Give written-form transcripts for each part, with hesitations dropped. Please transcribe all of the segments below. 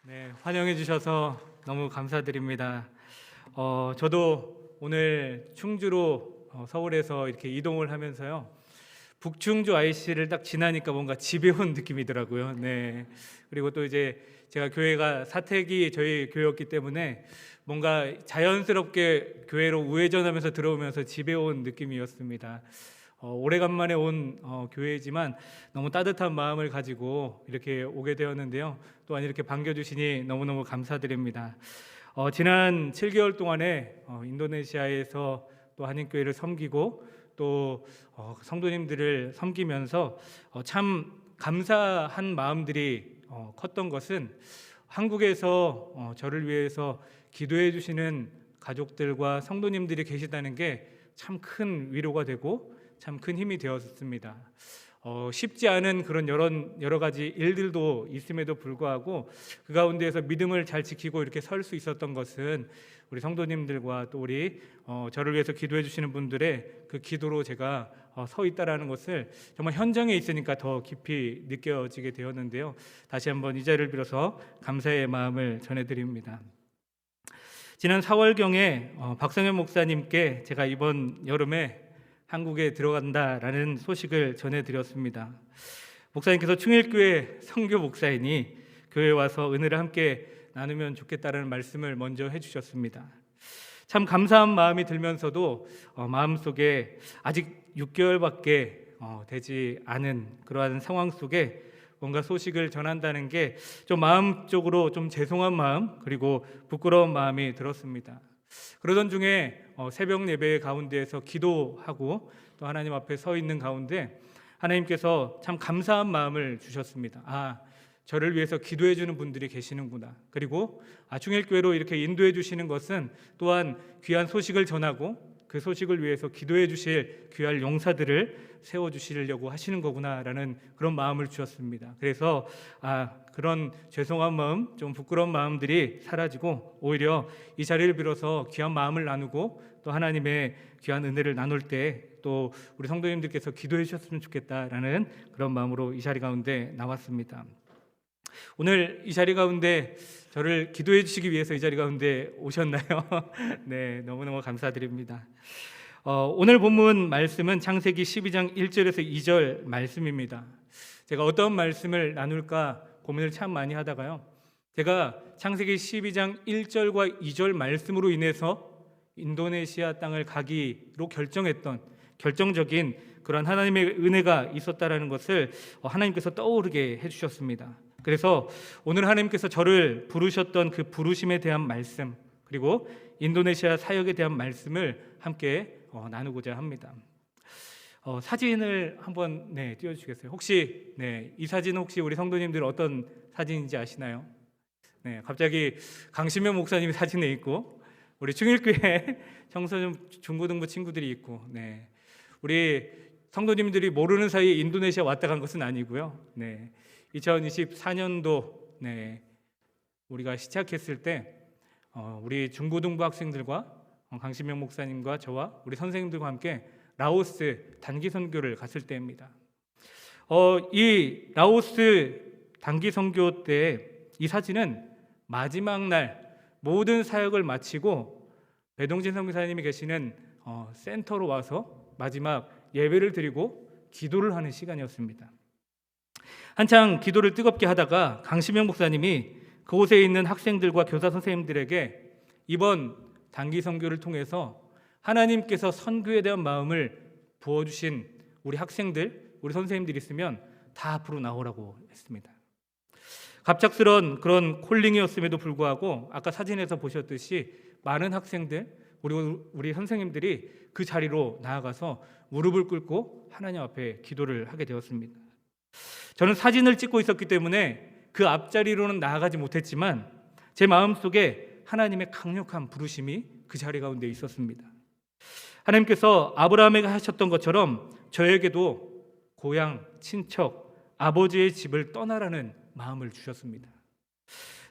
네, 환영해 주셔서 너무 감사드립니다. 저도 오늘 충주로 서울에서 이렇게 이동을 하면서요. 북충주 IC를 딱 지나니까 뭔가 집에 온 느낌이더라고요. 네. 그리고 또 이제 제가 교회가 사택이 저희 교회였기 때문에 뭔가 자연스럽게 교회로 우회전하면서 들어오면서 집에 온 느낌이었습니다. 오래간만에 온 교회지만 너무 따뜻한 마음을 가지고 이렇게 오게 되었는데요. 또한 이렇게 반겨주시니 너무너무 감사드립니다. 지난 7개월 동안에 인도네시아에서 또 한인교회를 섬기고 또 성도님들을 섬기면서 참 감사한 마음들이 컸던 것은 한국에서 저를 위해서 기도해 주시는 가족들과 성도님들이 계시다는 게 참 큰 위로가 되고 참 큰 힘이 되었습니다. 쉽지 않은 그런 여러 가지 일들도 있음에도 불구하고 그 가운데에서 믿음을 잘 지키고 이렇게 설 수 있었던 것은 우리 성도님들과 또 우리 저를 위해서 기도해 주시는 분들의 그 기도로 제가 서 있다라는 것을 정말 현장에 있으니까 더 깊이 느껴지게 되었는데요. 다시 한번 이 자리를 빌어서 감사의 마음을 전해드립니다. 지난 4월경에 박성현 목사님께 제가 이번 여름에 한국에 들어간다라는 소식을 전해드렸습니다. 목사님께서 충일교회 선교 목사이니 교회에 와서 은혜를 함께 나누면 좋겠다라는 말씀을 먼저 해주셨습니다. 참 감사한 마음이 들면서도 마음속에 아직 6개월밖에 되지 않은 그러한 상황 속에 뭔가 소식을 전한다는 게 좀 마음적으로 좀 죄송한 마음 그리고 부끄러운 마음이 들었습니다. 그러던 중에 새벽 예배 가운데에서 기도하고 또 하나님 앞에 서 있는 가운데 하나님께서 참 감사한 마음을 주셨습니다. 저를 위해서 기도해 주는 분들이 계시는구나. 그리고 충일교회로 이렇게 인도해 주시는 것은 또한 귀한 소식을 전하고 그 소식을 위해서 기도해 주실 귀할 용사들을 세워주시려고 하시는 거구나라는 그런 마음을 주셨습니다. 그래서 그런 죄송한 마음, 좀 부끄러운 마음들이 사라지고 오히려 이 자리를 빌어서 귀한 마음을 나누고 또 하나님의 귀한 은혜를 나눌 때 또 우리 성도님들께서 기도해 주셨으면 좋겠다라는 그런 마음으로 이 자리 가운데 나왔습니다. 오늘 이 자리 가운데 저를 기도해 주시기 위해서 이 자리 가운데 오셨나요? 네, 너무너무 감사드립니다. 오늘 본문 말씀은 창세기 12장 1절에서 2절 말씀입니다. 제가 어떤 말씀을 나눌까 고민을 참 많이 하다가요. 제가 창세기 12장 1절과 2절 말씀으로 인해서 인도네시아 땅을 가기로 결정했던 결정적인 그런 하나님의 은혜가 있었다라는 것을 하나님께서 떠오르게 해주셨습니다. 그래서 오늘 하나님께서 저를 부르셨던 그 부르심에 대한 말씀 그리고 인도네시아 사역에 대한 말씀을 함께 나누고자 합니다. 사진을 한번 띄워주시겠어요? 혹시 이 사진은 혹시 우리 성도님들 어떤 사진인지 아시나요? 갑자기 강신명 목사님 사진에 있고 우리 충일교회 청소년 중고등부 친구들이 있고 우리 성도님들이 모르는 사이에 인도네시아 왔다 간 것은 아니고요. 2024년도 우리가 시작했을 때 우리 중고등부 학생들과 강신명 목사님과 저와 우리 선생님들과 함께 라오스 단기 선교를 갔을 때입니다. 이 라오스 단기 선교 때 이 사진은 마지막 날 모든 사역을 마치고 배동진 선교사님이 계시는 센터로 와서 마지막 예배를 드리고 기도를 하는 시간이었습니다. 한창 기도를 뜨겁게 하다가 강신명 목사님이 그곳에 있는 학생들과 교사 선생님들에게 이번 단기 선교를 통해서 하나님께서 선교에 대한 마음을 부어주신 우리 학생들, 우리 선생님들이 있으면 다 앞으로 나오라고 했습니다. 갑작스런 그런 콜링이었음에도 불구하고 아까 사진에서 보셨듯이 많은 학생들, 우리 선생님들이 그 자리로 나아가서 무릎을 꿇고 하나님 앞에 기도를 하게 되었습니다. 저는 사진을 찍고 있었기 때문에 그 앞자리로는 나아가지 못했지만 제 마음속에 하나님의 강력한 부르심이 그 자리 가운데 있었습니다. 하나님께서 아브라함에게 하셨던 것처럼 저에게도 고향, 친척, 아버지의 집을 떠나라는 마음을 주셨습니다.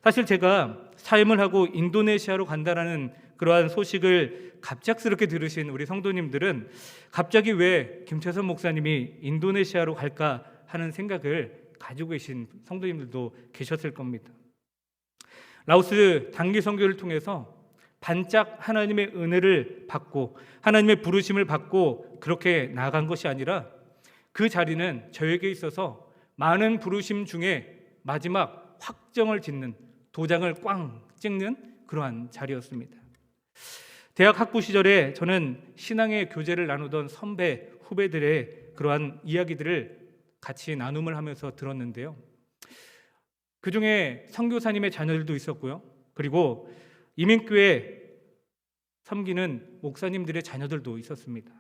사실 제가 사임을 하고 인도네시아로 간다라는 그러한 소식을 갑작스럽게 들으신 우리 성도님들은 갑자기 왜 김채선 목사님이 인도네시아로 갈까 하는 생각을 가지고 계신 성도님들도 계셨을 겁니다. 라오스 단기 선교를 통해서 반짝 하나님의 은혜를 받고 하나님의 부르심을 받고 그렇게 나아간 것이 아니라 그 자리는 저에게 있어서 많은 부르심 중에 마지막 확정을 짓는, 도장을 꽝 찍는 그러한 자리였습니다. 대학 학부 시절에 저는 신앙의 교제를 나누던 선배, 후배들의 그러한 이야기들을 같이 나눔을 하면서 들었는데요. 그 중에 선교사님의 자녀들도 있었고요. 그리고 이민교회 섬기는 목사님들의 자녀들도 있었습니다.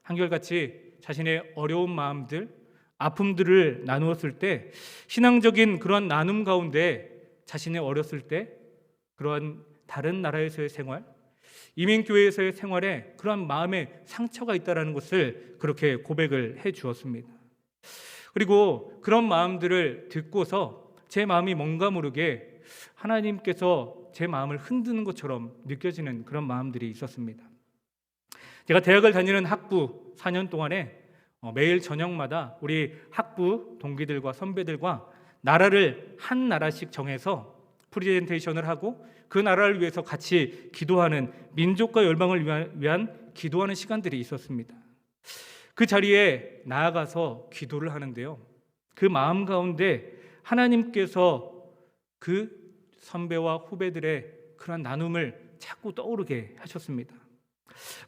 한결같이 자신의 어려운 마음들, 아픔들을 나누었을 때 신앙적인 그러한 나눔 가운데 자신의 어렸을 때 그러한 다른 나라에서의 생활, 이민교회에서의 생활에 그러한 마음의 상처가 있다는 것을 그렇게 고백을 해 주었습니다. 그리고 그런 마음들을 듣고서 제 마음이 뭔가 모르게 하나님께서 제 마음을 흔드는 것처럼 느껴지는 그런 마음들이 있었습니다. 제가 대학을 다니는 학부 4년 동안에 매일 저녁마다 우리 학부 동기들과 선배들과 나라를 한 나라씩 정해서 프레젠테이션을 하고 그 나라를 위해서 같이 기도하는, 민족과 열방을 위한 기도하는 시간들이 있었습니다. 그 자리에 나아가서 기도를 하는데요, 그 마음 가운데 하나님께서 그 선배와 후배들의 그런 나눔을 자꾸 떠오르게 하셨습니다.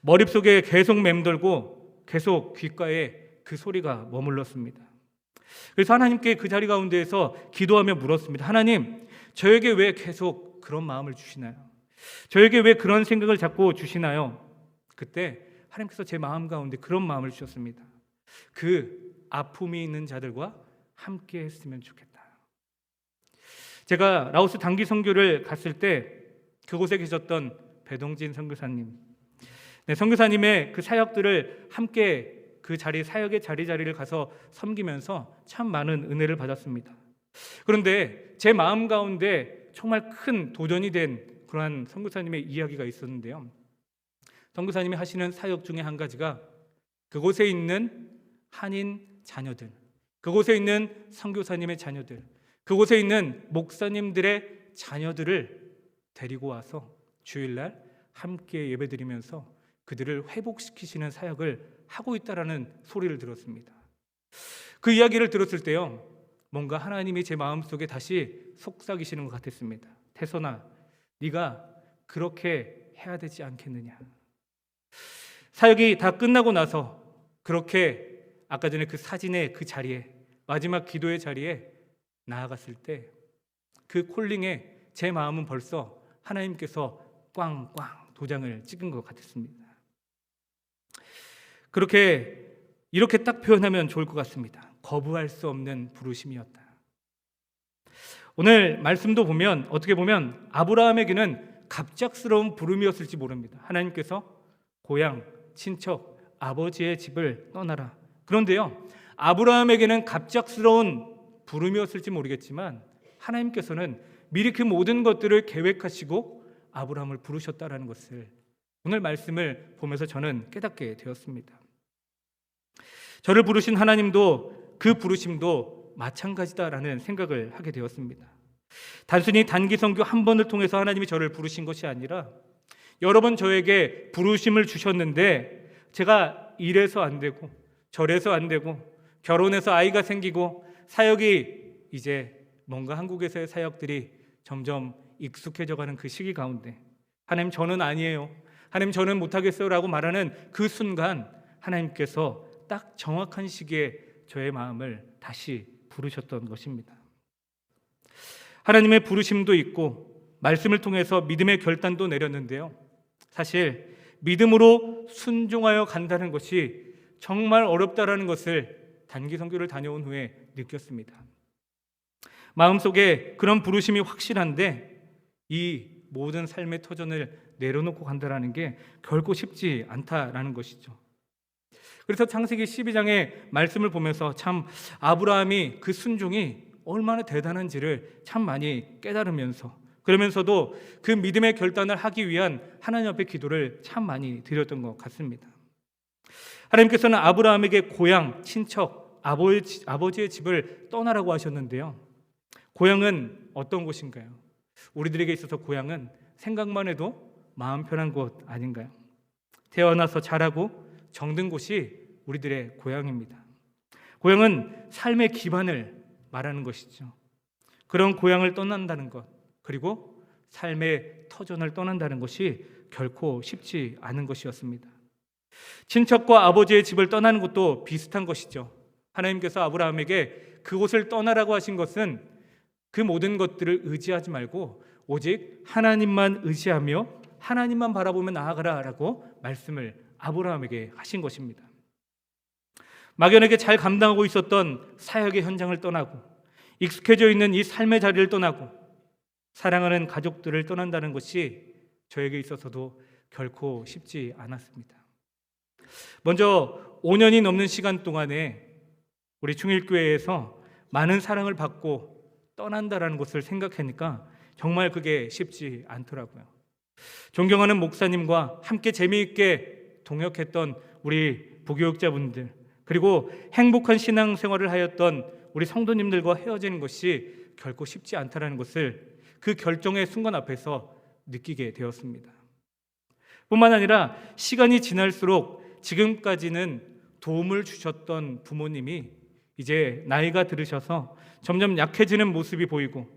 머릿속에 계속 맴돌고 계속 귓가에 그 소리가 머물렀습니다. 그래서 하나님께 그 자리 가운데에서 기도하며 물었습니다. 하나님, 저에게 왜 계속 그런 마음을 주시나요? 저에게 왜 그런 생각을 자꾸 주시나요? 그때 하나님께서 제 마음 가운데 그런 마음을 주셨습니다. 그 아픔이 있는 자들과 함께 했으면 좋겠다. 제가 라오스 단기 선교를 갔을 때 그곳에 계셨던 배동진 선교사님, 선교사님의 그 사역들을 함께 그 자리, 사역의 자리를 가서 섬기면서 참 많은 은혜를 받았습니다. 그런데 제 마음 가운데 정말 큰 도전이 된 그러한 선교사님의 이야기가 있었는데요, 선교사님이 하시는 사역 중에 한 가지가 그곳에 있는 한인 자녀들, 그곳에 있는 선교사님의 자녀들, 그곳에 있는 목사님들의 자녀들을 데리고 와서 주일날 함께 예배드리면서 그들을 회복시키시는 사역을 하고 있다라는 소리를 들었습니다. 그 이야기를 들었을 때요, 뭔가 하나님이 제 마음속에 다시 속삭이시는 것 같았습니다. 태선아, 네가 그렇게 해야 되지 않겠느냐. 사역이 다 끝나고 나서 그렇게 아까 전에 그 사진의 그 자리에, 마지막 기도의 자리에 나아갔을 때 그 콜링에 제 마음은 벌써 하나님께서 꽝꽝 도장을 찍은 것 같았습니다. 이렇게 딱 표현하면 좋을 것 같습니다. 거부할 수 없는 부르심이었다. 오늘 말씀도 보면 어떻게 보면 아브라함에게는 갑작스러운 부름이었을지 모릅니다. 하나님께서 고향, 친척, 아버지의 집을 떠나라. 그런데요, 아브라함에게는 갑작스러운 부름이었을지 모르겠지만 하나님께서는 미리 그 모든 것들을 계획하시고 아브라함을 부르셨다라는 것을 오늘 말씀을 보면서 저는 깨닫게 되었습니다. 저를 부르신 하나님도 그 부르심도 마찬가지다라는 생각을 하게 되었습니다. 단순히 단기 선교 한 번을 통해서 하나님이 저를 부르신 것이 아니라 여러 번 저에게 부르심을 주셨는데 제가 이래서 안 되고 저래서 안 되고 결혼해서 아이가 생기고 사역이 이제 뭔가 한국에서의 사역들이 점점 익숙해져 가는 그 시기 가운데 하나님 저는 아니에요, 하나님 저는 못하겠어요 라고 말하는 그 순간 하나님께서 딱 정확한 시기에 저의 마음을 다시 부르셨던 것입니다. 하나님의 부르심도 있고 말씀을 통해서 믿음의 결단도 내렸는데요, 사실 믿음으로 순종하여 간다는 것이 정말 어렵다라는 것을 단기 선교를 다녀온 후에 느꼈습니다. 마음속에 그런 부르심이 확실한데 이 모든 삶의 터전을 내려놓고 간다라는 게 결코 쉽지 않다라는 것이죠. 그래서 창세기 12장의 말씀을 보면서 참 아브라함이 그 순종이 얼마나 대단한지를 참 많이 깨달으면서, 그러면서도 그 믿음의 결단을 하기 위한 하나님 앞에 기도를 참 많이 드렸던 것 같습니다. 하나님께서는 아브라함에게 고향, 친척, 아버지의 집을 떠나라고 하셨는데요, 고향은 어떤 곳인가요? 우리들에게 있어서 고향은 생각만 해도 마음 편한 곳 아닌가요? 태어나서 자라고 정든 곳이 우리들의 고향입니다. 고향은 삶의 기반을 말하는 것이죠. 그런 고향을 떠난다는 것, 그리고 삶의 터전을 떠난다는 것이 결코 쉽지 않은 것이었습니다. 친척과 아버지의 집을 떠나는 것도 비슷한 것이죠. 하나님께서 아브라함에게 그곳을 떠나라고 하신 것은 그 모든 것들을 의지하지 말고 오직 하나님만 의지하며 하나님만 바라보며 나아가라라고 말씀을 아브라함에게 하신 것입니다. 막연하게 잘 감당하고 있었던 사역의 현장을 떠나고 익숙해져 있는 이 삶의 자리를 떠나고 사랑하는 가족들을 떠난다는 것이 저에게 있어서도 결코 쉽지 않았습니다. 먼저 5년이 넘는 시간 동안에 우리 충일교회에서 많은 사랑을 받고 떠난다라는 것을 생각하니까 정말 그게 쉽지 않더라고요. 존경하는 목사님과 함께 재미있게 동역했던 우리 부교육자분들, 그리고 행복한 신앙생활을 하였던 우리 성도님들과 헤어지는 것이 결코 쉽지 않다는 것을 그 결정의 순간 앞에서 느끼게 되었습니다. 뿐만 아니라 시간이 지날수록 지금까지는 도움을 주셨던 부모님이 이제 나이가 들으셔서 점점 약해지는 모습이 보이고,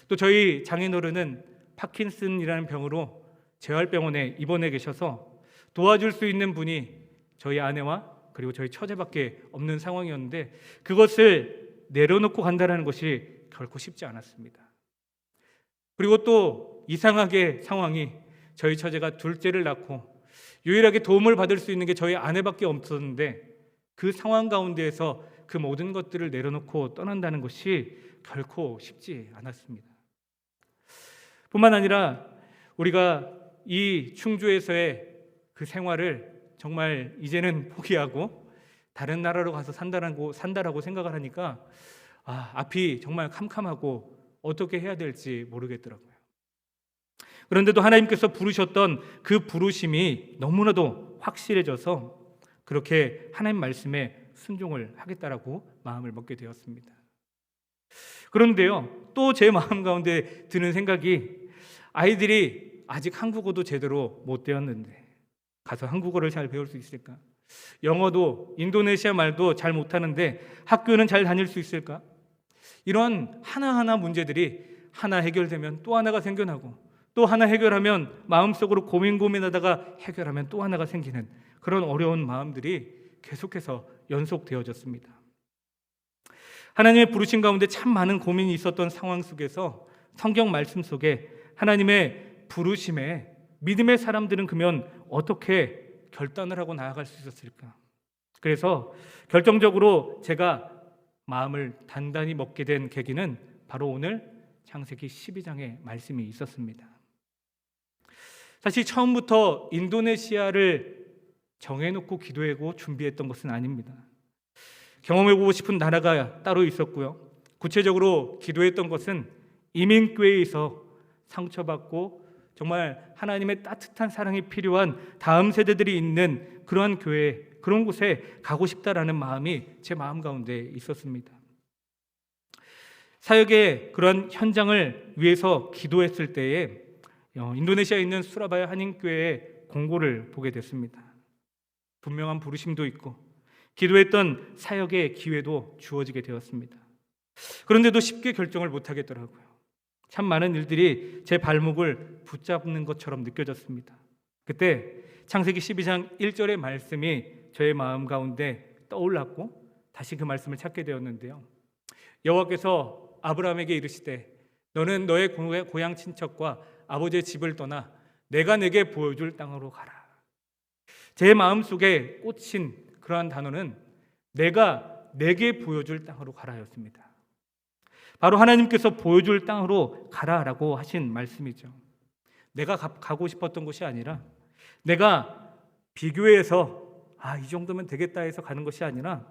또 저희 장인어른은 파킨슨이라는 병으로 재활병원에 입원해 계셔서 도와줄 수 있는 분이 저희 아내와 그리고 저희 처제밖에 없는 상황이었는데, 그것을 내려놓고 간다는 것이 결코 쉽지 않았습니다. 그리고 또 이상하게 상황이, 저희 처제가 둘째를 낳고 유일하게 도움을 받을 수 있는 게 저희 아내밖에 없었는데, 그 상황 가운데에서 그 모든 것들을 내려놓고 떠난다는 것이 결코 쉽지 않았습니다. 뿐만 아니라 우리가 이 충주에서의 그 생활을 정말 이제는 포기하고 다른 나라로 가서 산다라고 생각을 하니까 앞이 정말 캄캄하고 어떻게 해야 될지 모르겠더라고요. 그런데도 하나님께서 부르셨던 그 부르심이 너무나도 확실해져서 그렇게 하나님 말씀에 순종을 하겠다라고 마음을 먹게 되었습니다. 그런데요, 또 제 마음 가운데 드는 생각이, 아이들이 아직 한국어도 제대로 못 배웠는데 가서 한국어를 잘 배울 수 있을까? 영어도 인도네시아 말도 잘 못하는데 학교는 잘 다닐 수 있을까? 이런 하나하나 문제들이 하나 해결되면 또 하나가 생겨나고, 또 하나 해결하면 마음속으로 고민하다가 해결하면 또 하나가 생기는 그런 어려운 마음들이 계속해서 연속되어졌습니다. 하나님의 부르심 가운데 참 많은 고민이 있었던 상황 속에서 성경 말씀 속에 하나님의 부르심에 믿음의 사람들은 그러면 어떻게 결단을 하고 나아갈 수 있었을까? 그래서 결정적으로 제가 마음을 단단히 먹게 된 계기는 바로 오늘 창세기 12장의 말씀이 있었습니다. 사실 처음부터 인도네시아를 정해놓고 기도하고 준비했던 것은 아닙니다. 경험해보고 싶은 나라가 따로 있었고요. 구체적으로 기도했던 것은 이민교회에서 상처받고 정말 하나님의 따뜻한 사랑이 필요한 다음 세대들이 있는 그러한 교회, 그런 곳에 가고 싶다라는 마음이 제 마음 가운데 있었습니다. 사역의 그런 현장을 위해서 기도했을 때에 인도네시아에 있는 수라바야 한인교회의 공고를 보게 됐습니다. 분명한 부르심도 있고 기도했던 사역의 기회도 주어지게 되었습니다. 그런데도 쉽게 결정을 못하겠더라고요. 참 많은 일들이 제 발목을 붙잡는 것처럼 느껴졌습니다. 그때 창세기 12장 1절의 말씀이 저의 마음 가운데 떠올랐고 다시 그 말씀을 찾게 되었는데요. 여호와께서 아브라함에게 이르시되 너는 너의 고향 친척과 아버지의 집을 떠나 내가 내게 보여줄 땅으로 가라. 제 마음속에 꽂힌 그러한 단어는 내가 내게 보여줄 땅으로 가라였습니다. 바로 하나님께서 보여줄 땅으로 가라라고 하신 말씀이죠. 내가 가고 싶었던 곳이 아니라, 내가 비교해서 이 정도면 되겠다 해서 가는 것이 아니라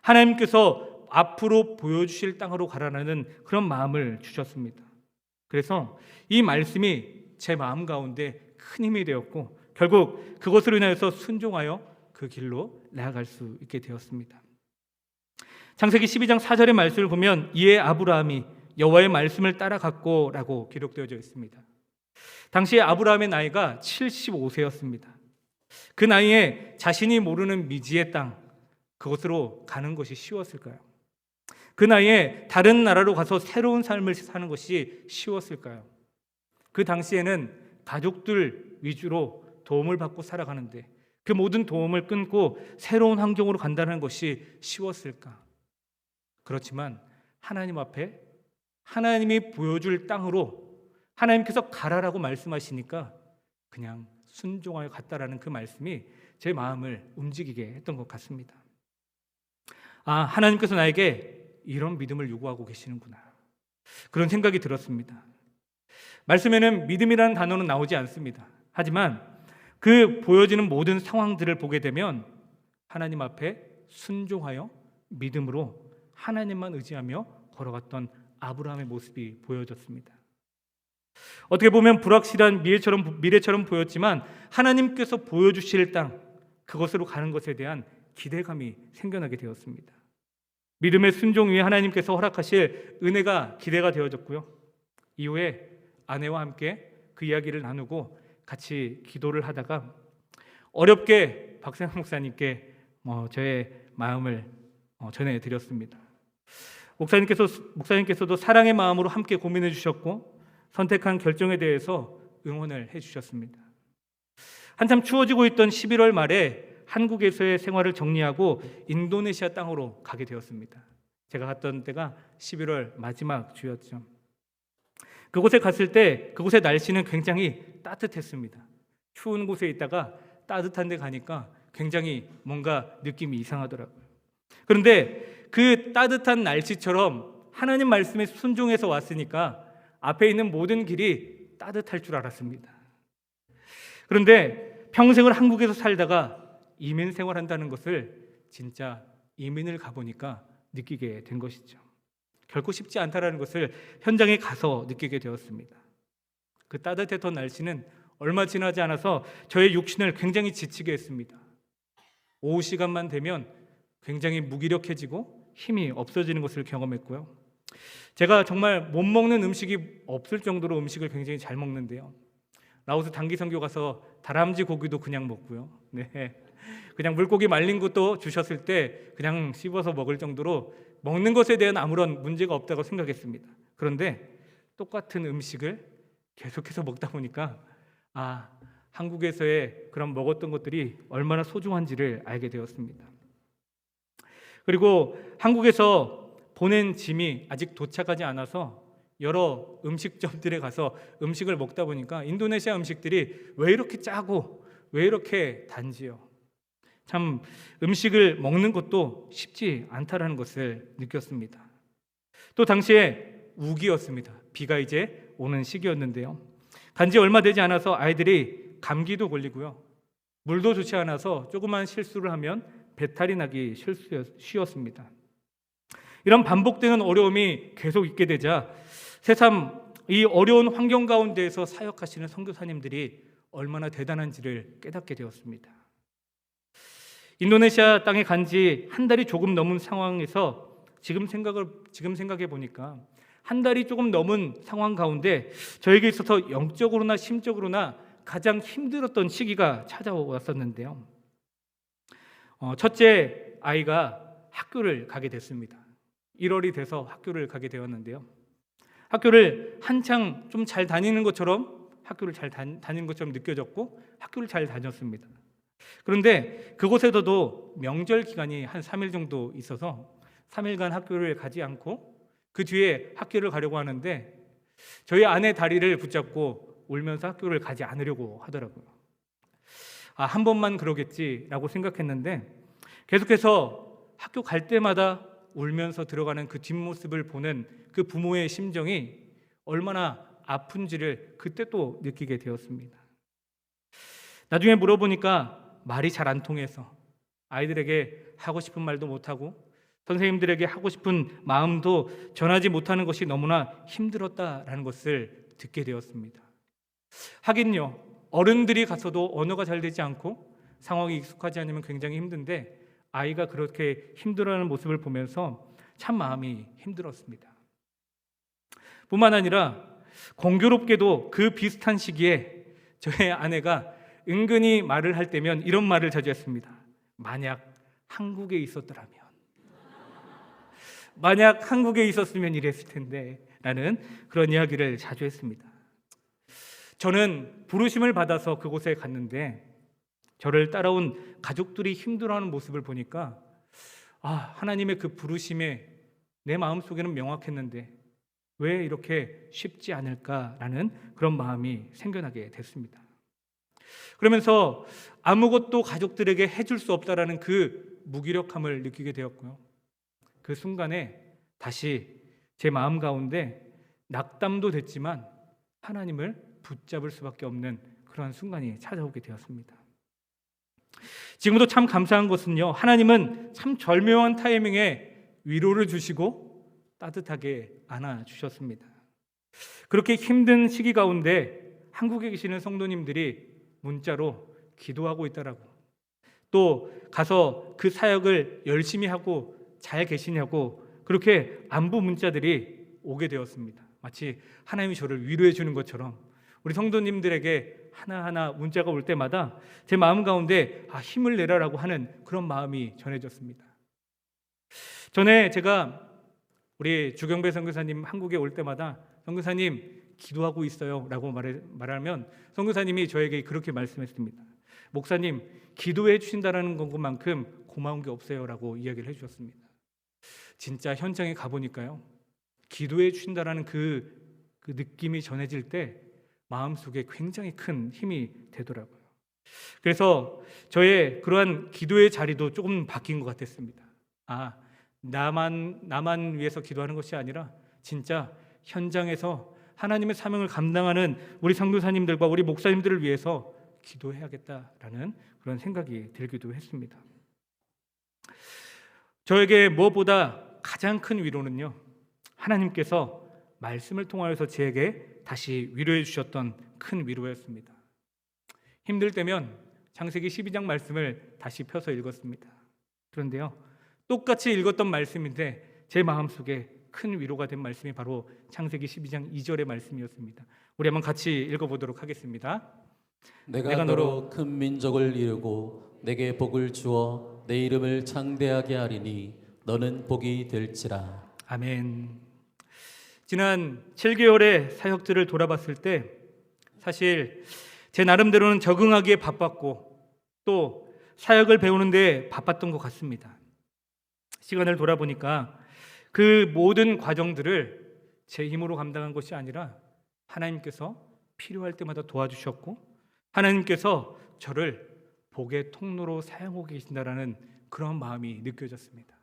하나님께서 앞으로 보여주실 땅으로 가라는 그런 마음을 주셨습니다. 그래서 이 말씀이 제 마음 가운데 큰 힘이 되었고 결국 그것으로 인하여서 순종하여 그 길로 나아갈 수 있게 되었습니다. 창세기 12장 4절의 말씀을 보면 이에 아브라함이 여호와의 말씀을 따라갔고라고 기록되어져 있습니다. 당시 아브라함의 나이가 75세였습니다. 그 나이에 자신이 모르는 미지의 땅, 그곳으로 가는 것이 쉬웠을까요? 그 나이에 다른 나라로 가서 새로운 삶을 사는 것이 쉬웠을까요? 그 당시에는 가족들 위주로 도움을 받고 살아가는데 그 모든 도움을 끊고 새로운 환경으로 간다는 것이 쉬웠을까? 그렇지만 하나님 앞에 하나님이 보여줄 땅으로 하나님께서 가라라고 말씀하시니까 그냥 순종하여 갔다라는 그 말씀이 제 마음을 움직이게 했던 것 같습니다. 하나님께서 나에게 이런 믿음을 요구하고 계시는구나, 그런 생각이 들었습니다. 말씀에는 믿음이라는 단어는 나오지 않습니다. 하지만 그 보여지는 모든 상황들을 보게 되면 하나님 앞에 순종하여 믿음으로 하나님만 의지하며 걸어갔던 아브라함의 모습이 보여졌습니다. 어떻게 보면 불확실한 미래처럼 보였지만 하나님께서 보여주실 땅, 그것으로 가는 것에 대한 기대감이 생겨나게 되었습니다. 믿음의 순종 위에 하나님께서 허락하실 은혜가 기대가 되어졌고요. 이후에 아내와 함께 그 이야기를 나누고 같이 기도를 하다가 어렵게 박세영 목사님께 저의 마음을 전해드렸습니다. 목사님께서도 사랑의 마음으로 함께 고민해 주셨고 선택한 결정에 대해서 응원을 해주셨습니다. 한참 추워지고 있던 11월 말에 한국에서의 생활을 정리하고 인도네시아 땅으로 가게 되었습니다. 제가 갔던 때가 11월 마지막 주였죠. 그곳에 갔을 때 그곳의 날씨는 굉장히 따뜻했습니다. 추운 곳에 있다가 따뜻한 데 가니까 굉장히 뭔가 느낌이 이상하더라고요. 그런데 그 따뜻한 날씨처럼 하나님 말씀에 순종해서 왔으니까 앞에 있는 모든 길이 따뜻할 줄 알았습니다. 그런데 평생을 한국에서 살다가 이민 생활한다는 것을 진짜 이민을 가보니까 느끼게 된 것이죠. 결코 쉽지 않다라는 것을 현장에 가서 느끼게 되었습니다. 그 따뜻했던 날씨는 얼마 지나지 않아서 저의 육신을 굉장히 지치게 했습니다. 오후 시간만 되면 굉장히 무기력해지고 힘이 없어지는 것을 경험했고요. 제가 정말 못 먹는 음식이 없을 정도로 음식을 굉장히 잘 먹는데요. 라오스 단기 선교 가서 다람쥐 고기도 그냥 먹고요. 그냥 물고기 말린 것도 주셨을 때 그냥 씹어서 먹을 정도로 먹는 것에 대한 아무런 문제가 없다고 생각했습니다. 그런데 똑같은 음식을 계속해서 먹다 보니까 한국에서의 그런 먹었던 것들이 얼마나 소중한지를 알게 되었습니다. 그리고 한국에서 보낸 짐이 아직 도착하지 않아서 여러 음식점들에 가서 음식을 먹다 보니까 인도네시아 음식들이 왜 이렇게 짜고 왜 이렇게 단지요? 참 음식을 먹는 것도 쉽지 않다라는 것을 느꼈습니다. 또 당시에 우기였습니다. 비가 이제 오는 시기였는데요. 간지 얼마 되지 않아서 아이들이 감기도 걸리고요. 물도 좋지 않아서 조그만 실수를 하면 배탈이 나기 쉬웠습니다. 이런 반복되는 어려움이 계속 있게 되자 새삼 이 어려운 환경 가운데에서 사역하시는 선교사님들이 얼마나 대단한지를 깨닫게 되었습니다. 인도네시아 땅에 간 지 한 달이 조금 넘은 상황에서 지금 생각해 보니까 한 달이 조금 넘은 상황 가운데 저에게 있어서 영적으로나 심적으로나 가장 힘들었던 시기가 찾아왔었는데요. 첫째 아이가 학교를 가게 됐습니다. 1월이 돼서 학교를 가게 되었는데요. 학교를 한창 좀 잘 다니는 것처럼 학교를 잘 다니는 것처럼 느껴졌고 학교를 잘 다녔습니다. 그런데 그곳에서도 명절 기간이 한 3일 정도 있어서 3일간 학교를 가지 않고 그 뒤에 학교를 가려고 하는데 저희 아내 다리를 붙잡고 울면서 학교를 가지 않으려고 하더라고요. 한 번만 그러겠지라고 생각했는데 계속해서 학교 갈 때마다 울면서 들어가는 그 뒷모습을 보는 그 부모의 심정이 얼마나 아픈지를 그때 또 느끼게 되었습니다. 나중에 물어보니까 말이 잘 안 통해서 아이들에게 하고 싶은 말도 못하고 선생님들에게 하고 싶은 마음도 전하지 못하는 것이 너무나 힘들었다라는 것을 듣게 되었습니다. 하긴요, 어른들이 가서도 언어가 잘 되지 않고 상황이 익숙하지 않으면 굉장히 힘든데 아이가 그렇게 힘들어하는 모습을 보면서 참 마음이 힘들었습니다. 뿐만 아니라 공교롭게도 그 비슷한 시기에 저의 아내가 은근히 말을 할 때면 이런 말을 자주 했습니다. 만약 한국에 있었더라면, 만약 한국에 있었으면 이랬을 텐데 라는 그런 이야기를 자주 했습니다. 저는 부르심을 받아서 그곳에 갔는데 저를 따라온 가족들이 힘들어하는 모습을 보니까 하나님의 그 부르심에 내 마음속에는 명확했는데 왜 이렇게 쉽지 않을까라는 그런 마음이 생겨나게 됐습니다. 그러면서 아무것도 가족들에게 해줄 수 없다라는 그 무기력함을 느끼게 되었고요. 그 순간에 다시 제 마음 가운데 낙담도 됐지만 하나님을 붙잡을 수밖에 없는 그러한 순간이 찾아오게 되었습니다. 지금도 참 감사한 것은요, 하나님은 참 절묘한 타이밍에 위로를 주시고 따뜻하게 안아주셨습니다. 그렇게 힘든 시기 가운데 한국에 계시는 성도님들이 문자로 기도하고 있다라고, 또 가서 그 사역을 열심히 하고 잘 계시냐고 그렇게 안부 문자들이 오게 되었습니다. 마치 하나님이 저를 위로해 주는 것처럼 우리 성도님들에게 하나하나 문자가 올 때마다 제 마음 가운데 힘을 내라라고 하는 그런 마음이 전해졌습니다. 전에 제가 우리 주경배 선교사님 한국에 올 때마다 선교사님 기도하고 있어요 라고 말하면 선교사님이 저에게 그렇게 말씀했습니다. 목사님 기도해 주신다는 것만큼 고마운 게 없어요 라고 이야기를 해주셨습니다. 진짜 현장에 가보니까요, 기도해 주신다는 그 느낌이 전해질 때 마음속에 굉장히 큰 힘이 되더라고요. 그래서 저의 그러한 기도의 자리도 조금 바뀐 것 같았습니다. 나만 위해서 기도하는 것이 아니라 진짜 현장에서 하나님의 사명을 감당하는 우리 선교사님들과 우리 목사님들을 위해서 기도해야겠다라는 그런 생각이 들기도 했습니다. 저에게 무엇보다 가장 큰 위로는요, 하나님께서 말씀을 통하여서 제게 다시 위로해 주셨던 큰 위로였습니다. 힘들 때면 창세기 12장 말씀을 다시 펴서 읽었습니다. 그런데요, 똑같이 읽었던 말씀인데 제 마음속에 큰 위로가 된 말씀이 바로 창세기 12장 2절의 말씀이었습니다. 우리 한번 같이 읽어보도록 하겠습니다. 내가 너로 큰 민족을 이루고 내게 복을 주어 내 이름을 창대하게 하리니 너는 복이 될지라. 아멘. 지난 7개월의 사역들을 돌아봤을 때 사실 제 나름대로는 적응하기에 바빴고 또 사역을 배우는데 바빴던 것 같습니다. 시간을 돌아보니까 그 모든 과정들을 제 힘으로 감당한 것이 아니라 하나님께서 필요할 때마다 도와주셨고 하나님께서 저를 복의 통로로 사용하고 계신다라는 그런 마음이 느껴졌습니다.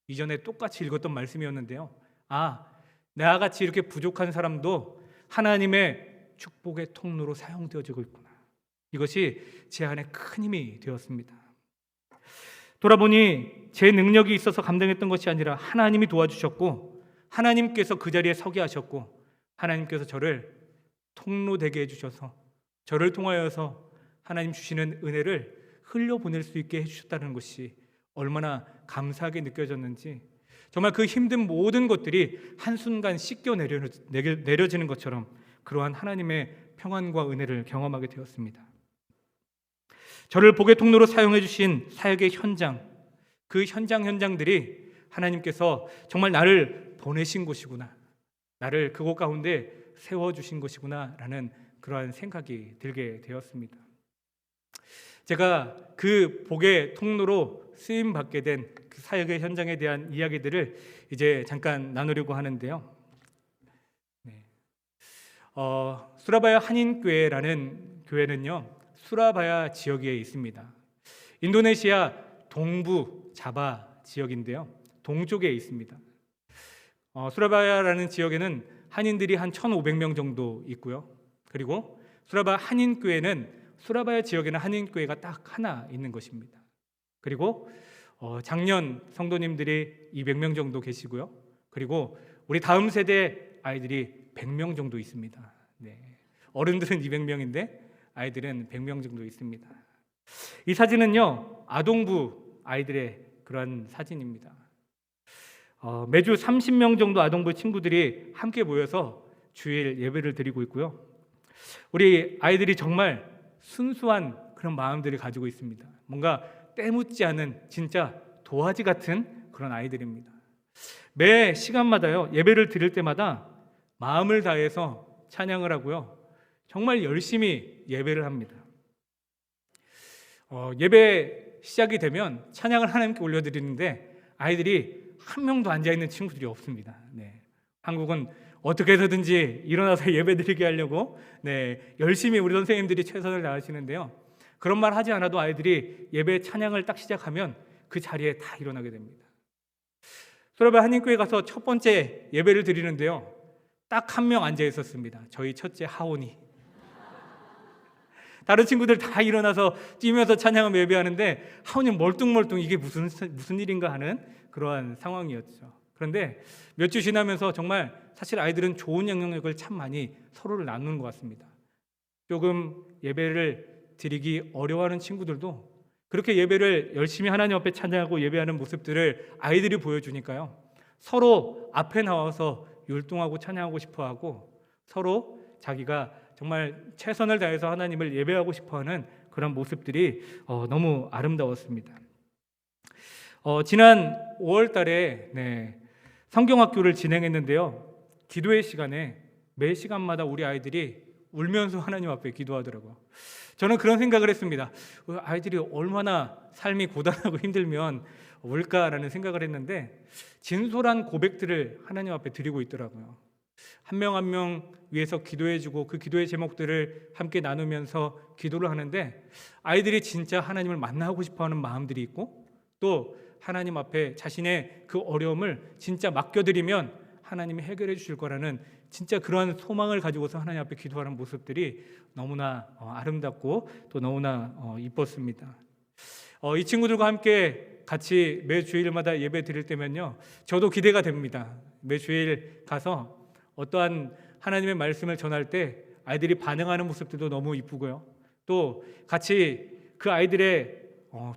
이전에 똑같이 읽었던 말씀이었는데요, 나같이 이렇게 부족한 사람도 하나님의 축복의 통로로 사용되어지고 있구나. 이것이 제 안에 큰 힘이 되었습니다. 돌아보니 제 능력이 있어서 감당했던 것이 아니라 하나님이 도와주셨고 하나님께서 그 자리에 서게 하셨고 하나님께서 저를 통로 되게 해주셔서 저를 통하여서 하나님 주시는 은혜를 흘려보낼 수 있게 해주셨다는 것이 얼마나 감사하게 느껴졌는지, 정말 그 힘든 모든 것들이 한순간 씻겨 내려지는 것처럼 그러한 하나님의 평안과 은혜를 경험하게 되었습니다. 저를 복의 통로로 사용해 주신 사역의 현장, 그 현장들이 하나님께서 정말 나를 보내신 곳이구나, 나를 그곳 가운데 세워주신 것이구나 라는 그러한 생각이 들게 되었습니다. 제가 그 복의 통로로 쓰임받게 된 그 사역의 현장에 대한 이야기들을 이제 잠깐 나누려고 하는데요, 수라바야 한인교회라는 교회는요, 수라바야 지역에 있습니다. 인도네시아 동부 자바 지역인데요, 동쪽에 있습니다. 수라바야라는 지역에는 한인들이 한 1,500명 정도 있고요. 그리고 수라바야 한인교회는 수라바야 지역에는 한인교회가 딱 하나 있는 것입니다. 그리고 작년 성도님들이 200명 정도 계시고요. 그리고 우리 다음 세대 아이들이 100명 정도 있습니다. 어른들은 200명인데 아이들은 100명 정도 있습니다. 이 사진은요, 아동부 아이들의 그런 사진입니다. 매주 30명 정도 아동부 친구들이 함께 모여서 주일 예배를 드리고 있고요. 우리 아이들이 정말 순수한 그런 마음들을 가지고 있습니다. 뭔가 때묻지 않은 진짜 도화지 같은 그런 아이들입니다. 매 시간마다요, 예배를 드릴 때마다 마음을 다해서 찬양을 하고요, 정말 열심히 예배를 합니다. 예배 시작이 되면 찬양을 하나님께 올려드리는데 아이들이 한 명도 앉아있는 친구들이 없습니다. 한국은 어떻게 해서든지 일어나서 예배드리게 하려고 열심히 우리 선생님들이 최선을 다하시는데요, 그런 말 하지 않아도 아이들이 예배 찬양을 딱 시작하면 그 자리에 다 일어나게 됩니다. 소라베 한인교회 가서 첫 번째 예배를 드리는데요, 딱 한 명 앉아 있었습니다. 저희 첫째 하온이. 다른 친구들 다 일어나서 뛰면서 찬양하며 예배하는데 하온이 멀뚱멀뚱 이게 무슨 일인가 하는 그러한 상황이었죠. 그런데 몇 주 지나면서 정말 사실 아이들은 좋은 영향력을 참 많이 서로를 나누는 것 같습니다. 조금 예배를 드리기 어려워하는 친구들도 그렇게 예배를 열심히 하나님 앞에 찬양하고 예배하는 모습들을 아이들이 보여주니까요, 서로 앞에 나와서 율동하고 찬양하고 싶어하고 서로 자기가 정말 최선을 다해서 하나님을 예배하고 싶어하는 그런 모습들이 너무 아름다웠습니다. 지난 5월 달에 성경학교를 진행했는데요, 기도의 시간에 매 시간마다 우리 아이들이 울면서 하나님 앞에 기도하더라고요. 저는 그런 생각을 했습니다. 아이들이 얼마나 삶이 고단하고 힘들면 울까라는 생각을 했는데 진솔한 고백들을 하나님 앞에 드리고 있더라고요. 한 명 한 명 위해서 기도해주고 그 기도의 제목들을 함께 나누면서 기도를 하는데 아이들이 진짜 하나님을 만나고 싶어하는 마음들이 있고 또 하나님 앞에 자신의 그 어려움을 진짜 맡겨드리면 하나님이 해결해 주실 거라는 진짜 그러한 소망을 가지고서 하나님 앞에 기도하는 모습들이 너무나 아름답고 또 너무나 이뻤습니다. 이 친구들과 함께 같이 매 주일마다 예배 드릴 때면요, 저도 기대가 됩니다. 매 주일 가서 어떠한 하나님의 말씀을 전할 때 아이들이 반응하는 모습들도 너무 이쁘고요, 또 같이 그 아이들의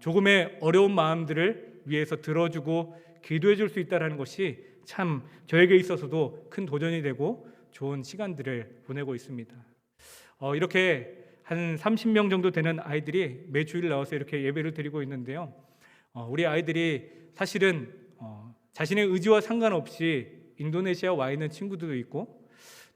조금의 어려운 마음들을 위해서 들어주고 기도해 줄 수 있다는 것이 참 저에게 있어서도 큰 도전이 되고 좋은 시간들을 보내고 있습니다. 이렇게 한 30명 정도 되는 아이들이 매 주일 나와서 이렇게 예배를 드리고 있는데요, 우리 아이들이 사실은 자신의 의지와 상관없이 인도네시아 와 있는 친구들도 있고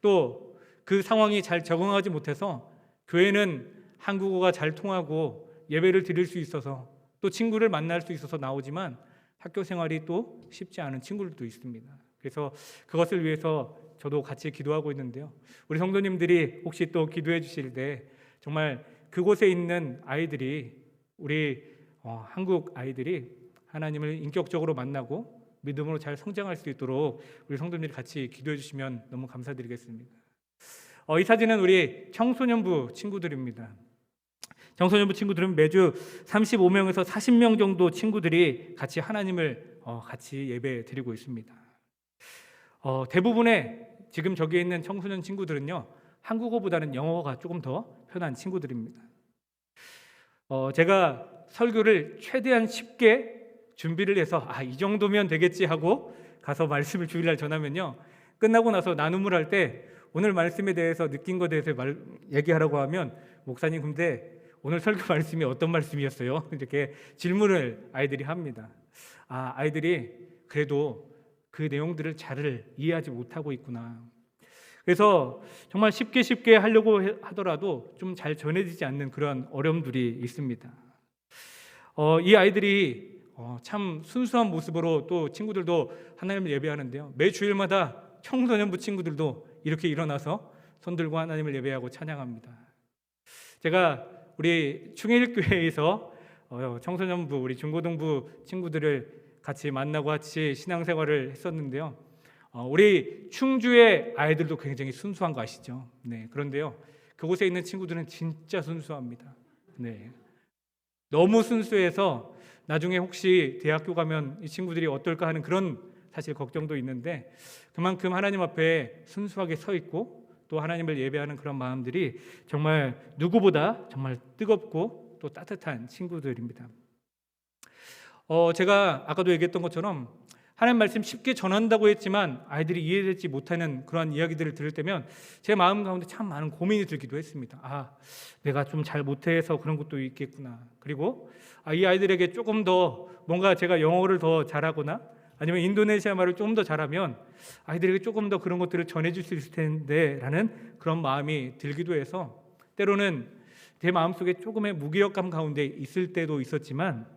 또 그 상황이 잘 적응하지 못해서 교회는 한국어가 잘 통하고 예배를 드릴 수 있어서 또 친구를 만날 수 있어서 나오지만 학교 생활이 또 쉽지 않은 친구들도 있습니다. 그래서 그것을 위해서 저도 같이 기도하고 있는데요, 우리 성도님들이 혹시 또 기도해 주실 때 정말 그곳에 있는 아이들이 우리 한국 아이들이 하나님을 인격적으로 만나고 믿음으로 잘 성장할 수 있도록 우리 성도님들이 같이 기도해 주시면 너무 감사드리겠습니다. 이 사진은 우리 청소년부 친구들입니다. 청소년부 친구들은 매주 35명에서 40명 정도 친구들이 같이 하나님을 같이 예배 드리고 있습니다. 대부분의 지금 저기에 있는 청소년 친구들은요, 한국어보다는 영어가 조금 더 편한 친구들입니다. 제가 설교를 최대한 쉽게 준비를 해서 이 정도면 되겠지 하고 가서 말씀을 주일날 전하면요, 끝나고 나서 나눔을 할 때 오늘 말씀에 대해서 느낀 것에 대해서 얘기하라고 하면 목사님 근데 오늘 설교 말씀이 어떤 말씀이었어요? 이렇게 질문을 아이들이 합니다. 아이들이 그래도 그 내용들을 잘 이해하지 못하고 있구나. 그래서 정말 쉽게 하려고 하더라도 좀 잘 전해지지 않는 그런 어려움들이 있습니다. 이 아이들이 참 순수한 모습으로 또 친구들도 하나님을 예배하는데요, 매 주일마다 청소년부 친구들도 이렇게 일어나서 손 들고 하나님을 예배하고 찬양합니다. 제가 우리 충일교회에서 청소년부 우리 중고등부 친구들을 같이 만나고 같이 신앙생활을 했었는데요, 우리 충주의 아이들도 굉장히 순수한 거 아시죠? 그런데요, 그곳에 있는 친구들은 진짜 순수합니다. 너무 순수해서 나중에 혹시 대학교 가면 이 친구들이 어떨까 하는 그런 사실 걱정도 있는데 그만큼 하나님 앞에 순수하게 서 있고 또 하나님을 예배하는 그런 마음들이 정말 누구보다 정말 뜨겁고 또 따뜻한 친구들입니다. 제가 아까도 얘기했던 것처럼 하나님 말씀 쉽게 전한다고 했지만 아이들이 이해되지 못하는 그러한 이야기들을 들을 때면 제 마음 가운데 참 많은 고민이 들기도 했습니다. 내가 좀 잘 못해서 그런 것도 있겠구나. 그리고 이 아이들에게 조금 더 뭔가 제가 영어를 더 잘하거나 아니면 인도네시아 말을 조금 더 잘하면 아이들에게 조금 더 그런 것들을 전해줄 수 있을 텐데 라는 그런 마음이 들기도 해서 때로는 제 마음속에 조금의 무기력감 가운데 있을 때도 있었지만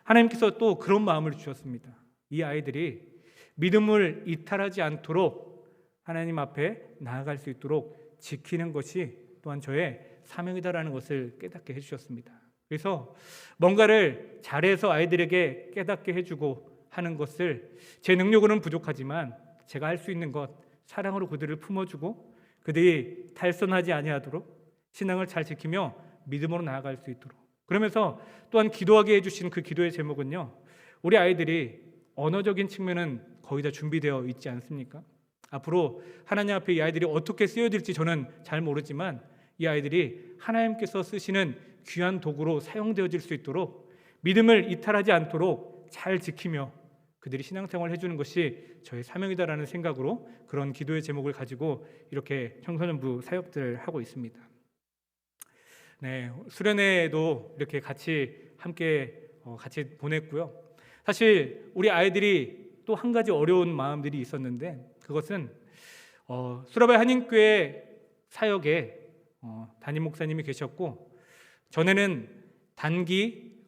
하나님께서 또 그런 마음을 주셨습니다. 이 아이들이 믿음을 이탈하지 않도록 하나님 앞에 나아갈 수 있도록 지키는 것이 또한 저의 사명이다라는 것을 깨닫게 해주셨습니다. 그래서 뭔가를 잘해서 아이들에게 깨닫게 해주고 하는 것을 제 능력으로는 부족하지만 제가 할 수 있는 것, 사랑으로 그들을 품어주고 그들이 탈선하지 아니하도록 신앙을 잘 지키며 믿음으로 나아갈 수 있도록, 그러면서 또한 기도하게 해주신 그 기도의 제목은요, 우리 아이들이 언어적인 측면은 거의 다 준비되어 있지 않습니까? 앞으로 하나님 앞에 이 아이들이 어떻게 쓰여질지 저는 잘 모르지만 이 아이들이 하나님께서 쓰시는 귀한 도구로 사용되어질 수 있도록 믿음을 이탈하지 않도록 잘 지키며 그들이 신앙생활을 해주는 것이 저의 사명이다라는 생각으로 그런 기도의 제목을 가지고 이렇게 청소년부 사역들을 하고 있습니다. 네, 수련회도 이렇게 함께 같이 보냈고요. 사실 우리 아이들이 또 한 가지 어려운 마음들이 있었는데 그것은 수라바이 한인교회 사역에 담임 목사님이 계셨고 전에는 단기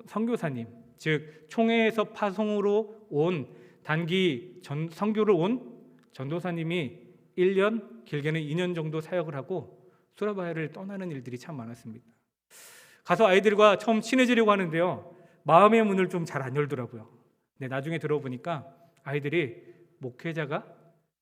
선교사님, 즉 총회에서 파송으로 온 단기 선교를 온 전도사님이 1년, 길게는 2년 정도 사역을 하고 수라바이를 떠나는 일들이 참 많았습니다. 가서 아이들과 처음 친해지려고 하는데요, 마음의 문을 좀 잘 안 열더라고요. 네, 나중에 들어보니까 아이들이 목회자가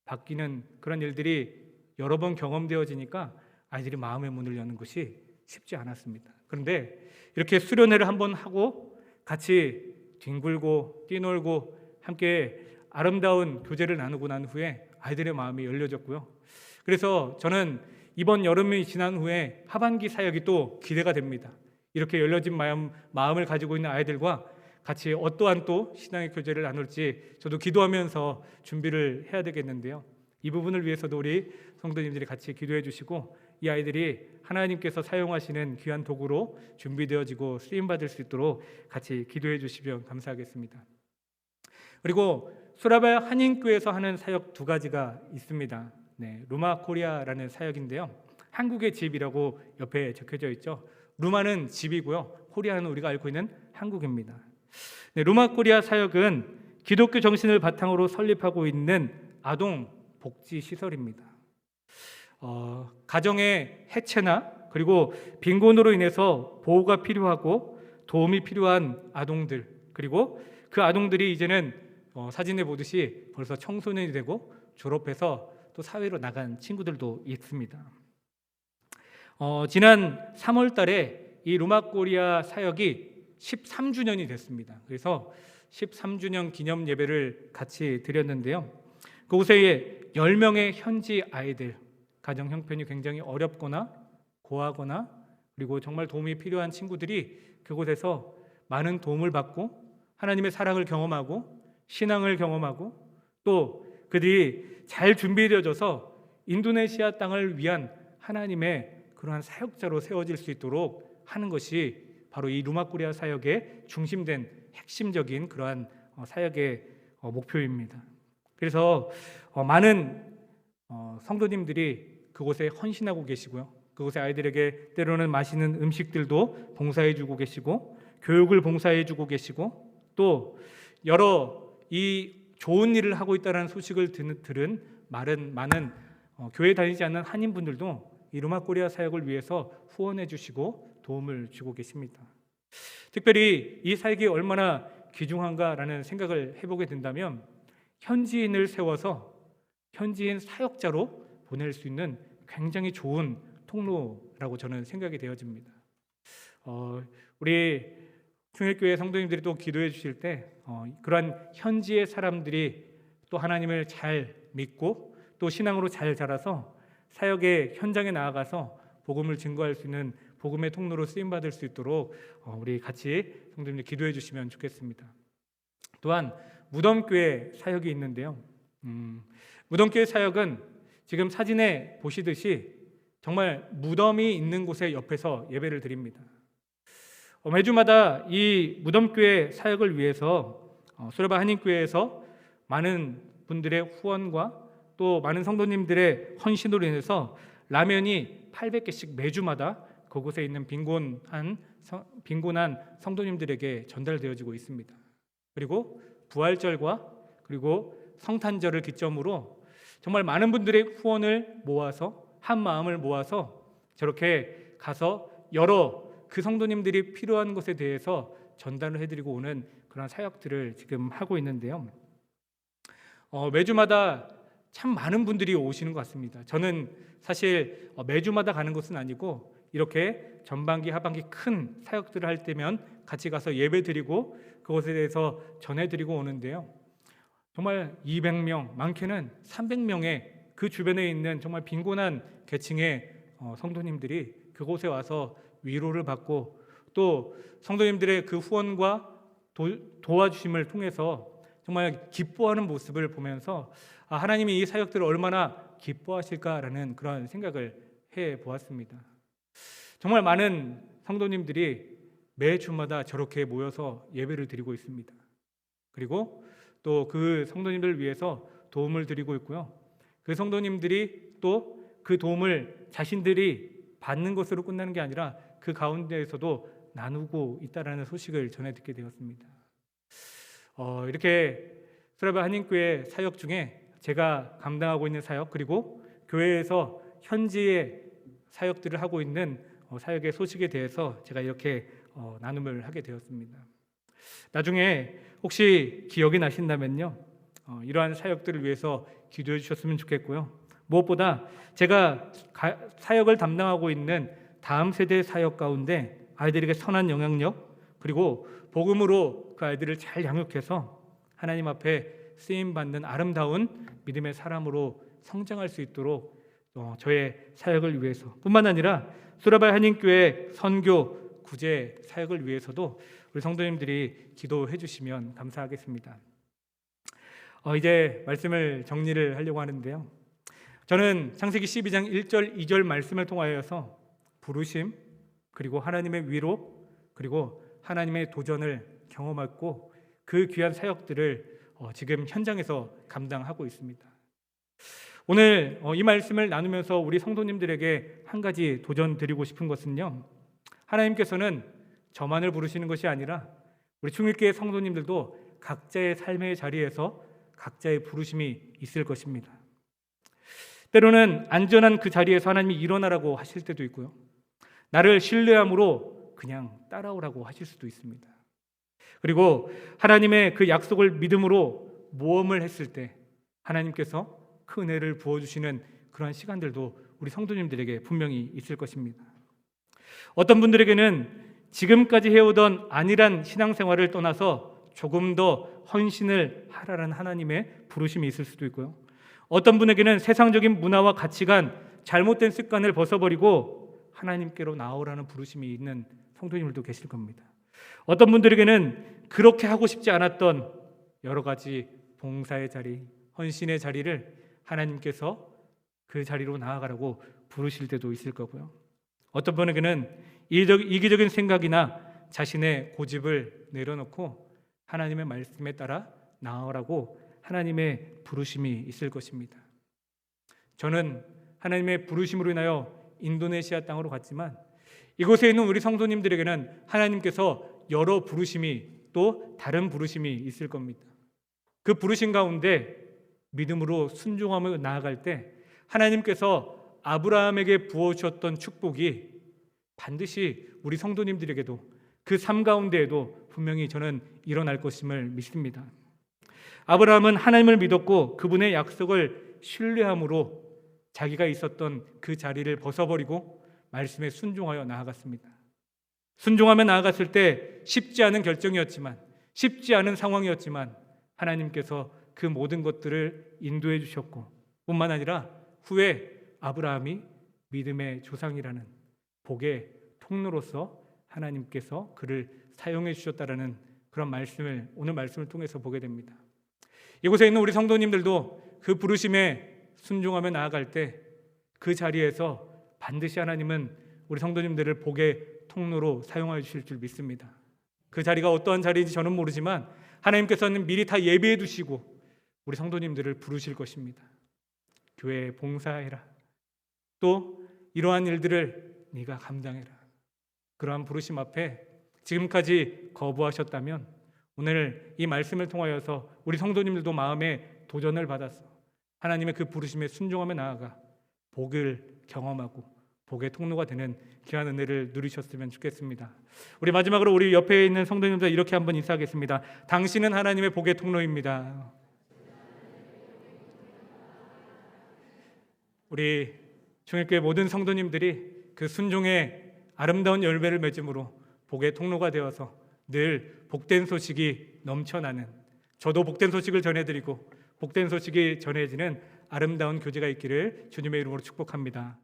바뀌는 그런 일들이 여러 번 경험되어지니까 아이들이 마음의 문을 여는 것이 쉽지 않았습니다. 그런데 이렇게 수련회를 한번 하고 같이 뒹굴고 뛰놀고 함께 아름다운 교제를 나누고 난 후에 아이들의 마음이 열려졌고요. 그래서 저는 이번 여름이 지난 후에 하반기 사역이 또 기대가 됩니다. 이렇게 열려진 마음을 가지고 있는 아이들과 같이 어떠한 또 신앙의 교제를 나눌지 저도 기도하면서 준비를 해야 되겠는데요. 이 부분을 위해서도 우리 성도님들이 같이 기도해 주시고 이 아이들이 하나님께서 사용하시는 귀한 도구로 준비되어지고 쓰임받을 수 있도록 같이 기도해 주시면 감사하겠습니다. 그리고 수라바이 한인교회에서 하는 사역 두 가지가 있습니다. 네, 루마 코리아라는 사역인데요. 한국의 집이라고 옆에 적혀져 있죠. 루마는 집이고요. 코리아는 우리가 알고 있는 한국입니다. 네, 루마 코리아 사역은 기독교 정신을 바탕으로 설립하고 있는 아동 복지 시설입니다. 가정의 해체나 그리고 빈곤으로 인해서 보호가 필요하고 도움이 필요한 아동들, 그리고 그 아동들이 이제는 사진에 보듯이 벌써 청소년이 되고 졸업해서 또 사회로 나간 친구들도 있습니다. 지난 3월 달에 이 루마코리아 사역이 13주년이 됐습니다. 그래서 13주년 기념 예배를 같이 드렸는데요. 그곳에 10명의 현지 아이들, 가정 형편이 굉장히 어렵거나 고하거나 그리고 정말 도움이 필요한 친구들이 그곳에서 많은 도움을 받고 하나님의 사랑을 경험하고 신앙을 경험하고 또 그들이 잘 준비되어져서 인도네시아 땅을 위한 하나님의 그러한 사역자로 세워질 수 있도록 하는 것이 바로 이 루마코리아 사역의 중심된 핵심적인 그러한 사역의 목표입니다. 그래서 많은 성도님들이 그곳에 헌신하고 계시고요. 그곳에 아이들에게 때로는 맛있는 음식들도 봉사해주고 계시고 교육을 봉사해주고 계시고 또 여러 이 좋은 일을 하고 있다는 소식을 들은 많은 교회 다니지 않는 한인분들도 이 루마코리아 사역을 위해서 후원해 주시고 도움을 주고 계십니다. 특별히 이 사역이 얼마나 귀중한가라는 생각을 해보게 된다면 현지인을 세워서 현지인 사역자로 보낼 수 있는 굉장히 좋은 통로라고 저는 생각이 되어집니다. 우리 충일교회 성도님들이 또 기도해 주실 때 그러한 현지의 사람들이 또 하나님을 잘 믿고 또 신앙으로 잘 자라서 사역의 현장에 나아가서 복음을 증거할 수 있는 복음의 통로로 쓰임받을 수 있도록 우리 같이 성도님들 기도해 주시면 좋겠습니다. 또한 무덤교회 사역이 있는데요. 무덤교회 사역은 지금 사진에 보시듯이 정말 무덤이 있는 곳에 옆에서 예배를 드립니다. 매주마다 이 무덤교회 사역을 위해서 수레바 한인교회에서 많은 분들의 후원과 또 많은 성도님들의 헌신으로 인해서 라면이 800개씩 매주마다 그곳에 있는 빈곤한 성도님들에게 전달되어지고 있습니다. 그리고 부활절과 그리고 성탄절을 기점으로 정말 많은 분들의 후원을 모아서 한 마음을 모아서 저렇게 가서 여러 그 성도님들이 필요한 것에 대해서 전달을 해드리고 오는 그런 사역들을 지금 하고 있는데요. 매주마다 참 많은 분들이 오시는 것 같습니다. 저는 사실 매주마다 가는 것은 아니고 이렇게 전반기 하반기 큰 사역들을 할 때면 같이 가서 예배드리고 그것에 대해서 전해드리고 오는데요. 정말 200명, 많게는 300명의 그 주변에 있는 정말 빈곤한 계층의 성도님들이 그곳에 와서 위로를 받고 또 성도님들의 그 후원과 도와주심을 통해서 정말 기뻐하는 모습을 보면서 하나님이 이 사역들을 얼마나 기뻐하실까라는 그런 생각을 해보았습니다. 정말 많은 성도님들이 매주마다 저렇게 모여서 예배를 드리고 있습니다. 그리고 또 그 성도님들을 위해서 도움을 드리고 있고요. 그 성도님들이 또 그 도움을 자신들이 받는 것으로 끝나는 게 아니라 그 가운데에서도 나누고 있다라는 소식을 전해 듣게 되었습니다. 이렇게 수레바 한인교회 사역 중에 제가 감당하고 있는 사역 그리고 교회에서 현지의 사역들을 하고 있는 사역의 소식에 대해서 제가 이렇게 나눔을 하게 되었습니다. 나중에 혹시 기억이 나신다면요, 이러한 사역들을 위해서 기도해 주셨으면 좋겠고요. 무엇보다 제가 사역을 담당하고 있는 다음 세대 사역 가운데 아이들에게 선한 영향력 그리고 복음으로 그 아이들을 잘 양육해서 하나님 앞에 쓰임받는 아름다운 믿음의 사람으로 성장할 수 있도록 저의 사역을 위해서 뿐만 아니라 수레바 한인교회 선교 구제 사역을 위해서도 우리 성도님들이 기도해 주시면 감사하겠습니다. 이제 말씀을 정리를 하려고 하는데요. 저는 창세기 12장 1절 2절 말씀을 통하여서 부르심 그리고 하나님의 위로 그리고 하나님의 도전을 경험했고 그 귀한 사역들을 지금 현장에서 감당하고 있습니다. 오늘 이 말씀을 나누면서 우리 성도님들에게 한 가지 도전 드리고 싶은 것은요, 하나님께서는 저만을 부르시는 것이 아니라 우리 충일교회 성도님들도 각자의 삶의 자리에서 각자의 부르심이 있을 것입니다. 때로는 안전한 그 자리에서 하나님이 일어나라고 하실 때도 있고요, 나를 신뢰함으로 그냥 따라오라고 하실 수도 있습니다. 그리고 하나님의 그 약속을 믿음으로 모험을 했을 때 하나님께서 그 은혜를 부어주시는 그러한 시간들도 우리 성도님들에게 분명히 있을 것입니다. 어떤 분들에게는 지금까지 해오던 안일한 신앙생활을 떠나서 조금 더 헌신을 하라는 하나님의 부르심이 있을 수도 있고요, 어떤 분에게는 세상적인 문화와 가치관, 잘못된 습관을 벗어버리고 하나님께로 나오라는 부르심이 있는 성도님들도 계실 겁니다. 어떤 분들에게는 그렇게 하고 싶지 않았던 여러 가지 봉사의 자리, 헌신의 자리를 하나님께서 그 자리로 나아가라고 부르실 때도 있을 거고요, 어떤 분에게는 이기적인 생각이나 자신의 고집을 내려놓고 하나님의 말씀에 따라 나아가라고 하나님의 부르심이 있을 것입니다. 저는 하나님의 부르심으로 인하여 인도네시아 땅으로 갔지만 이곳에 있는 우리 성도님들에게는 하나님께서 여러 부르심이 또 다른 부르심이 있을 겁니다. 그 부르심 가운데 믿음으로 순종하며 나아갈 때 하나님께서 아브라함에게 부어주셨던 축복이 반드시 우리 성도님들에게도 그 삶 가운데에도 분명히 저는 일어날 것임을 믿습니다. 아브라함은 하나님을 믿었고 그분의 약속을 신뢰함으로 자기가 있었던 그 자리를 벗어버리고 말씀에 순종하여 나아갔습니다. 순종하며 나아갔을 때 쉽지 않은 결정이었지만, 쉽지 않은 상황이었지만 하나님께서 그 모든 것들을 인도해 주셨고 뿐만 아니라 후에 아브라함이 믿음의 조상이라는 복의 통로로서 하나님께서 그를 사용해 주셨다라는 그런 말씀을 오늘 말씀을 통해서 보게 됩니다. 이곳에 있는 우리 성도님들도 그 부르심에 순종하며 나아갈 때 그 자리에서 반드시 하나님은 우리 성도님들을 복의 통로로 사용하여 주실 줄 믿습니다. 그 자리가 어떠한 자리인지 저는 모르지만 하나님께서는 미리 다 예비해 두시고 우리 성도님들을 부르실 것입니다. 교회에 봉사해라. 또 이러한 일들을 네가 감당해라. 그러한 부르심 앞에 지금까지 거부하셨다면 오늘 이 말씀을 통하여서 우리 성도님들도 마음에 도전을 받아서 하나님의 그 부르심에 순종하며 나아가 복을 경험하고 복의 통로가 되는 귀한 은혜를 누리셨으면 좋겠습니다. 우리 마지막으로 우리 옆에 있는 성도님들 이렇게 한번 인사하겠습니다. 당신은 하나님의 복의 통로입니다. 우리 충일교회 모든 성도님들이 그 순종의 아름다운 열매를 맺음으로 복의 통로가 되어서 늘 복된 소식이 넘쳐나는, 저도 복된 소식을 전해드리고 복된 소식이 전해지는 아름다운 교제가 있기를 주님의 이름으로 축복합니다.